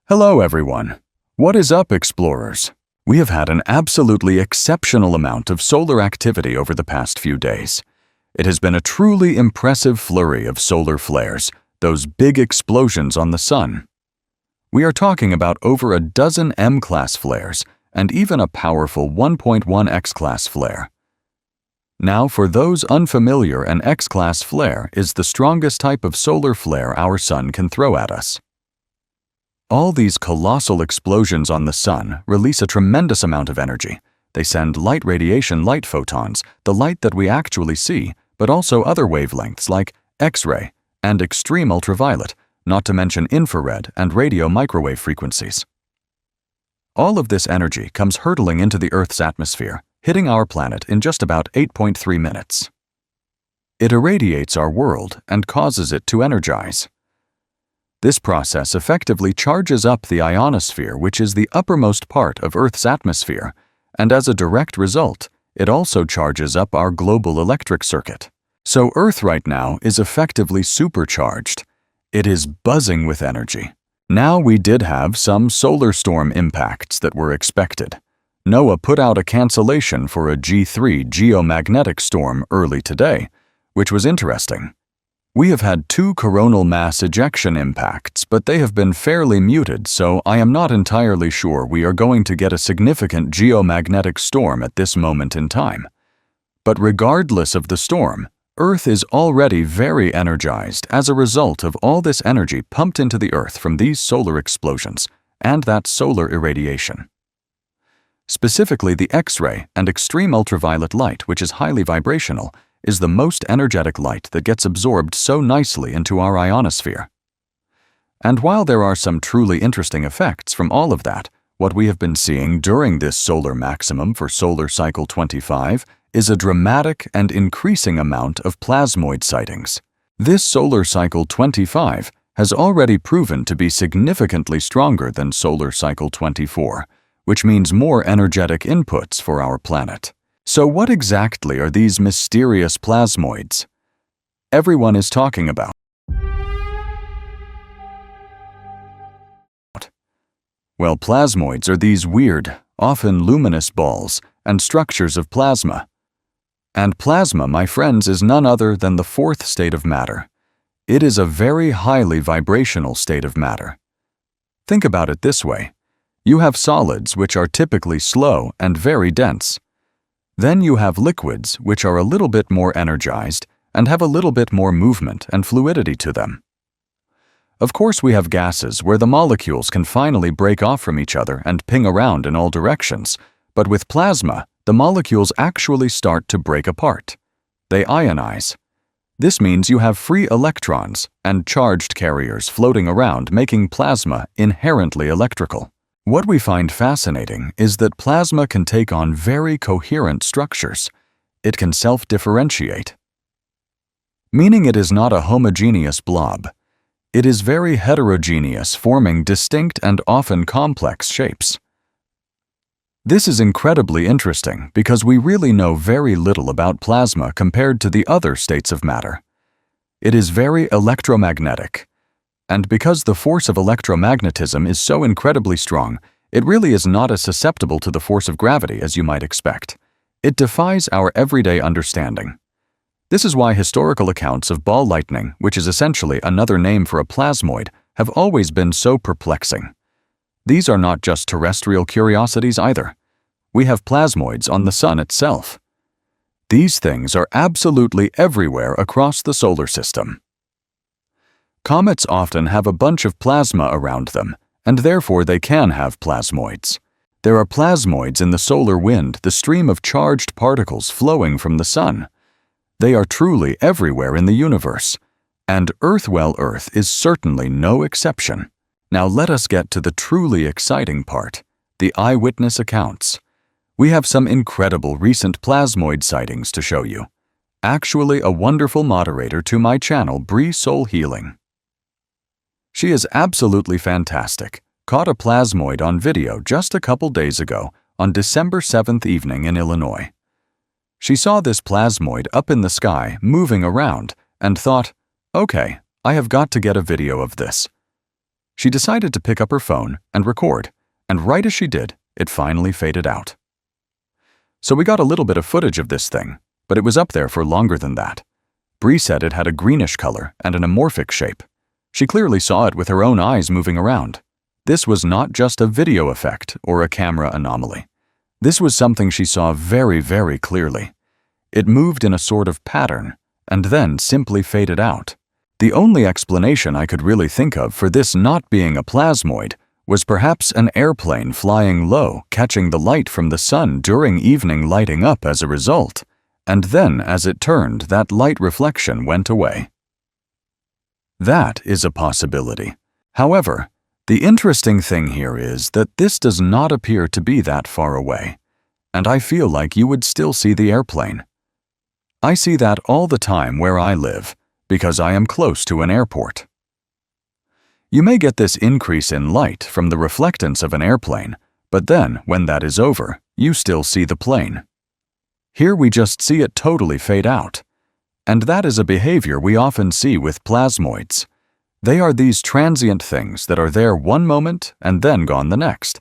Hello everyone. What is up, explorers? We have had an absolutely exceptional amount of solar activity over the past few days. It has been a truly impressive flurry of solar flares, those big explosions on the sun. We are talking about over a dozen M-class flares and even a powerful 1.1 X-class flare. Now, for those unfamiliar, an X-class flare is the strongest type of solar flare our sun can throw at us. All these colossal explosions on the sun release a tremendous amount of energy. They send light radiation, light photons, the light that we actually see, but also other wavelengths like X-ray and extreme ultraviolet, not to mention infrared and radio microwave frequencies. All of this energy comes hurtling into the Earth's atmosphere, hitting our planet in just about 8.3 minutes. It irradiates our world and causes it to energize. This process effectively charges up the ionosphere, which is the uppermost part of Earth's atmosphere, and as a direct result, it also charges up our global electric circuit. So Earth right now is effectively supercharged. It is buzzing with energy. Now, we did have some solar storm impacts that were expected. NOAA put out a cancellation for a G3 geomagnetic storm early today, which was interesting. We have had 2 coronal mass ejection impacts, but they have been fairly muted, so I am not entirely sure we are going to get a significant geomagnetic storm at this moment in time. But regardless of the storm, Earth is already very energized as a result of all this energy pumped into the Earth from these solar explosions and that solar irradiation. Specifically, the X-ray and extreme ultraviolet light, which is highly vibrational, is the most energetic light that gets absorbed so nicely into our ionosphere. And while there are some truly interesting effects from all of that, what we have been seeing during this solar maximum for solar cycle 25 is a dramatic and increasing amount of plasmoid sightings. This solar cycle 25 has already proven to be significantly stronger than solar cycle 24, which means more energetic inputs for our planet. So what exactly are these mysterious plasmoids everyone is talking about? Well, plasmoids are these weird, often luminous balls and structures of plasma. And plasma, my friends, is none other than the 4th state of matter. It is a very highly vibrational state of matter. Think about it this way. You have solids, which are typically slow and very dense. Then you have liquids, which are a little bit more energized and have a little bit more movement and fluidity to them. Of course, we have gases where the molecules can finally break off from each other and ping around in all directions, but with plasma, the molecules actually start to break apart. They ionize. This means you have free electrons and charged carriers floating around, making plasma inherently electrical. What we find fascinating is that plasma can take on very coherent structures. It can self-differentiate, meaning it is not a homogeneous blob. It is very heterogeneous, forming distinct and often complex shapes. This is incredibly interesting because we really know very little about plasma compared to the other states of matter. It is very electromagnetic. And because the force of electromagnetism is so incredibly strong, it really is not as susceptible to the force of gravity as you might expect. It defies our everyday understanding. This is why historical accounts of ball lightning, which is essentially another name for a plasmoid, have always been so perplexing. These are not just terrestrial curiosities either. We have plasmoids on the sun itself. These things are absolutely everywhere across the solar system. Comets often have a bunch of plasma around them, and therefore they can have plasmoids. There are plasmoids in the solar wind, the stream of charged particles flowing from the sun. They are truly everywhere in the universe, and Earth is certainly no exception. Now let us get to the truly exciting part, the eyewitness accounts. We have some incredible recent plasmoid sightings to show you. Actually, a wonderful moderator to my channel, Bree Soul Healing. She is absolutely fantastic. Caught a plasmoid on video just a couple days ago on December 7th evening in Illinois. She saw this plasmoid up in the sky moving around and thought, okay, I have got to get a video of this. She decided to pick up her phone and record, and right as she did, it finally faded out. So we got a little bit of footage of this thing, but it was up there for longer than that. Bree said it had a greenish color and an amorphic shape. She clearly saw it with her own eyes moving around. This was not just a video effect or a camera anomaly. This was something she saw very, very clearly. It moved in a sort of pattern, and then simply faded out. The only explanation I could really think of for this not being a plasmoid was perhaps an airplane flying low, catching the light from the sun during evening, lighting up as a result, and then as it turned, that light reflection went away. That is a possibility. However, the interesting thing here is that this does not appear to be that far away, and I feel like you would still see the airplane. I see that all the time where I live, because I am close to an airport. You may get this increase in light from the reflectance of an airplane, but then, when that is over, you still see the plane. Here we just see it totally fade out. And that is a behavior we often see with plasmoids. They are these transient things that are there one moment and then gone the next.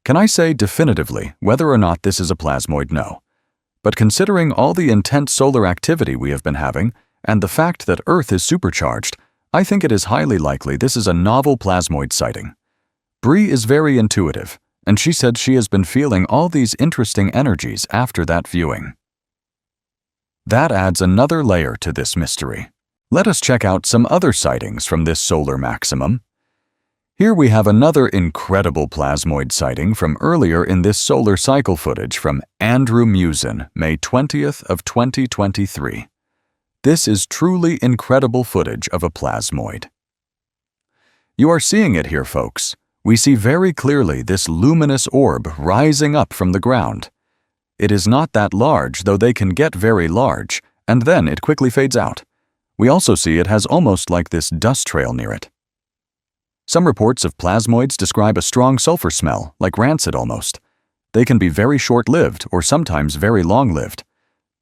Can I say definitively whether or not this is a plasmoid? No. But considering all the intense solar activity we have been having, and the fact that Earth is supercharged, I think it is highly likely this is a novel plasmoid sighting. Bree is very intuitive, and she said she has been feeling all these interesting energies after that viewing. That adds another layer to this mystery. Let us check out some other sightings from this solar maximum. Here we have another incredible plasmoid sighting from earlier in this solar cycle footage from Andrew Musin, May 20th of 2023. This is truly incredible footage of a plasmoid. You are seeing it here, folks. We see very clearly this luminous orb rising up from the ground. It is not that large, though they can get very large, and then it quickly fades out. We also see it has almost like this dust trail near it. Some reports of plasmoids describe a strong sulfur smell, like rancid almost. They can be very short-lived or sometimes very long-lived.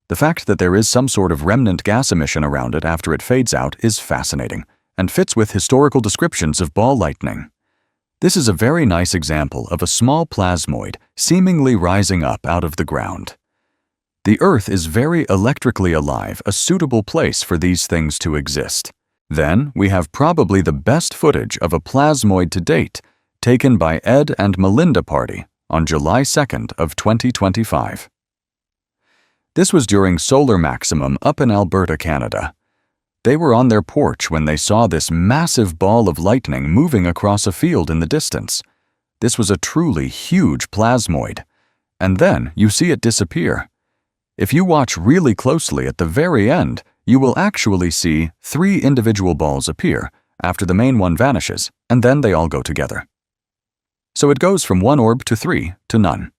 The fact that there is some sort of remnant gas emission around it after it fades out is fascinating and fits with historical descriptions of ball lightning. This is a very nice example of a small plasmoid seemingly rising up out of the ground. The Earth is very electrically alive, a suitable place for these things to exist. Then we have probably the best footage of a plasmoid to date, taken by Ed and Melinda Party on July 2nd of 2025. This was during solar maximum up in Alberta, Canada. They were on their porch when they saw this massive ball of lightning moving across a field in the distance. This was a truly huge plasmoid. And then you see it disappear. If you watch really closely at the very end, you will actually see 3 individual balls appear after the main one vanishes, and then they all go together. So it goes from 1 orb to 3 to none.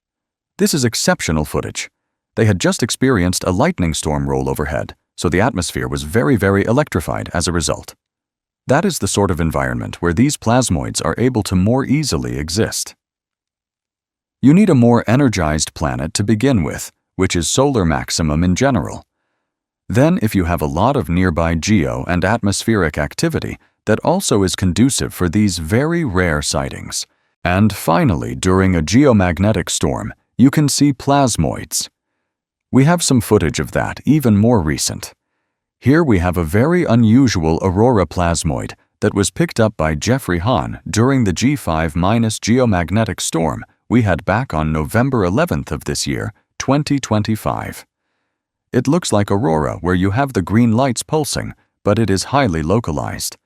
This is exceptional footage. They had just experienced a lightning storm roll overhead, so the atmosphere was very, very electrified as a result. That is the sort of environment where these plasmoids are able to more easily exist. You need a more energized planet to begin with, which is solar maximum in general. Then, if you have a lot of nearby geo and atmospheric activity, that also is conducive for these very rare sightings. And finally, during a geomagnetic storm, you can see plasmoids. We have some footage of that, even more recent. Here we have a very unusual aurora plasmoid that was picked up by Jeffrey Hahn during the G5- geomagnetic storm we had back on November 11th of this year, 2025. It looks like aurora where you have the green lights pulsing, but it is highly localized.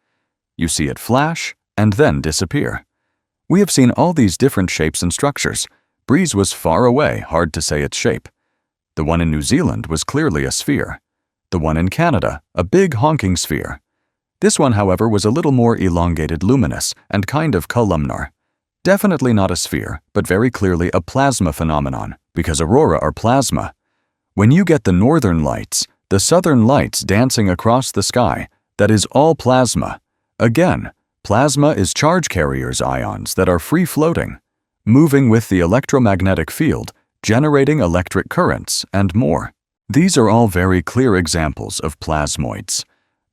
You see it flash and then disappear. We have seen all these different shapes and structures. Breeze was far away, hard to say its shape. The one in New Zealand was clearly a sphere. The one in Canada, a big honking sphere. This one, however, was a little more elongated, luminous, and kind of columnar. Definitely not a sphere, but very clearly a plasma phenomenon, because aurora are plasma. When you get the northern lights, the southern lights dancing across the sky, that is all plasma. Again, plasma is charge carriers ions that are free-floating, moving with the electromagnetic field, generating electric currents, and more. These are all very clear examples of plasmoids.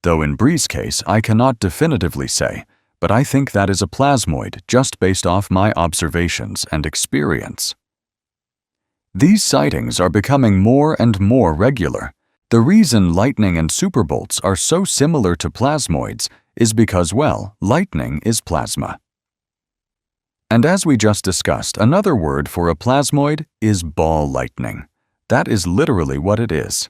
Though in Bree's case, I cannot definitively say, but I think that is a plasmoid just based off my observations and experience. These sightings are becoming more and more regular. The reason lightning and superbolts are so similar to plasmoids is because, well, lightning is plasma. And as we just discussed, another word for a plasmoid is ball lightning. That is literally what it is.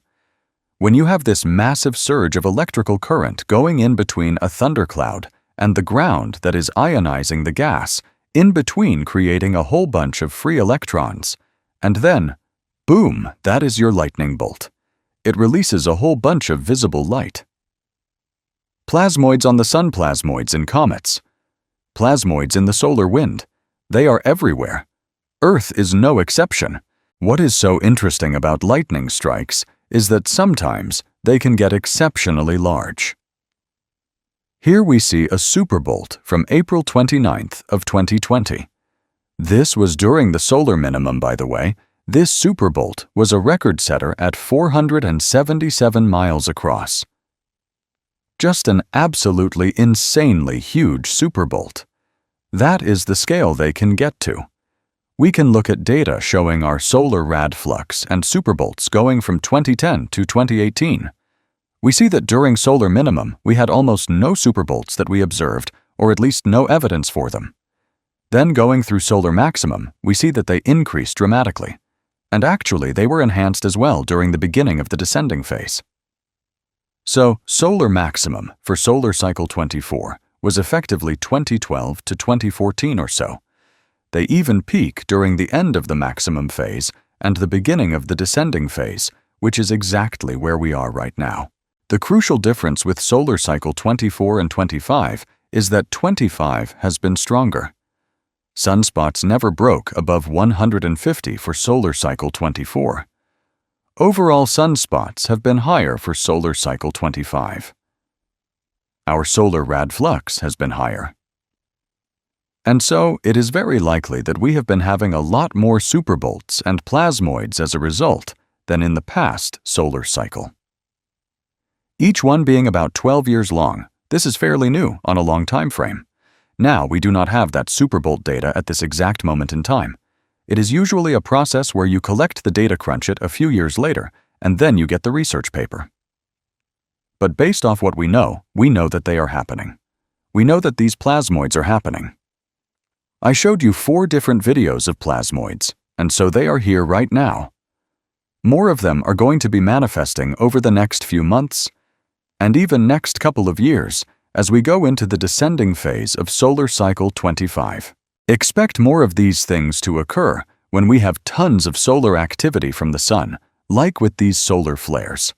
When you have this massive surge of electrical current going in between a thundercloud and the ground that is ionizing the gas, in between creating a whole bunch of free electrons, and then, boom, that is your lightning bolt. It releases a whole bunch of visible light. Plasmoids on the sun, plasmoids in comets, plasmoids in the solar wind. They are everywhere. Earth is no exception. What is so interesting about lightning strikes is that sometimes they can get exceptionally large. Here we see a superbolt from April 29th of 2020. This was during the solar minimum, by the way. This superbolt was a record setter at 477 miles across. Just an absolutely insanely huge superbolt. That is the scale they can get to. We can look at data showing our solar rad flux and superbolts going from 2010 to 2018. We see that during solar minimum, we had almost no superbolts that we observed, or at least no evidence for them. Then going through solar maximum, we see that they increased dramatically. And actually, they were enhanced as well during the beginning of the descending phase. So, solar maximum for solar cycle 24 was effectively 2012 to 2014 or so. They even peak during the end of the maximum phase and the beginning of the descending phase, which is exactly where we are right now. The crucial difference with solar cycle 24 and 25 is that 25 has been stronger. Sunspots never broke above 150 for solar cycle 24. Overall sunspots have been higher for solar cycle 25. Our solar rad flux has been higher. And so, it is very likely that we have been having a lot more superbolts and plasmoids as a result than in the past solar cycle. Each one being about 12 years long, this is fairly new on a long time frame. Now, we do not have that superbolt data at this exact moment in time. It is usually a process where you collect the data, crunch it a few years later, and then you get the research paper. But based off what we know that they are happening. We know that these plasmoids are happening. I showed you 4 different videos of plasmoids, and so they are here right now. More of them are going to be manifesting over the next few months, and even next couple of years, as we go into the descending phase of solar cycle 25. Expect more of these things to occur when we have tons of solar activity from the sun, like with these solar flares.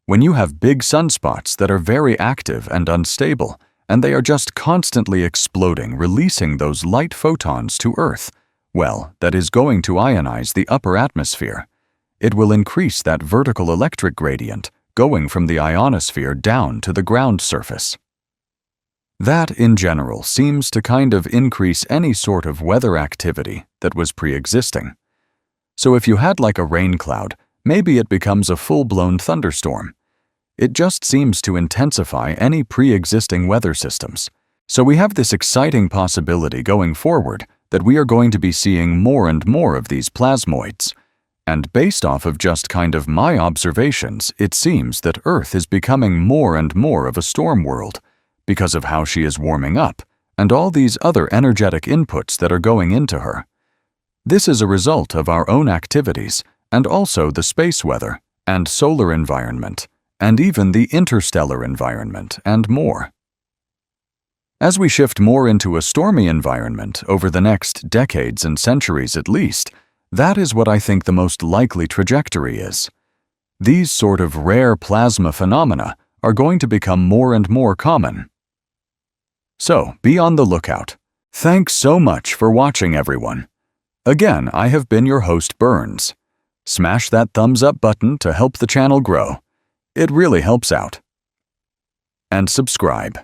When you have big sunspots that are very active and unstable, and they are just constantly exploding, releasing those light photons to Earth, well, that is going to ionize the upper atmosphere. It will increase that vertical electric gradient, going from the ionosphere down to the ground surface. That, in general, seems to kind of increase any sort of weather activity that was pre-existing. So if you had like a rain cloud, maybe it becomes a full-blown thunderstorm. It just seems to intensify any pre-existing weather systems. So we have this exciting possibility going forward that we are going to be seeing more and more of these plasmoids. And based off of just kind of my observations, it seems that Earth is becoming more and more of a storm world because of how she is warming up and all these other energetic inputs that are going into her. This is a result of our own activities and also the space weather and solar environment and even the interstellar environment and more. As we shift more into a stormy environment over the next decades and centuries at least, that is what I think the most likely trajectory is. These sort of rare plasma phenomena are going to become more and more common. So, be on the lookout. Thanks so much for watching, everyone. Again, I have been your host, Burns. Smash that thumbs up button to help the channel grow. It really helps out. And subscribe.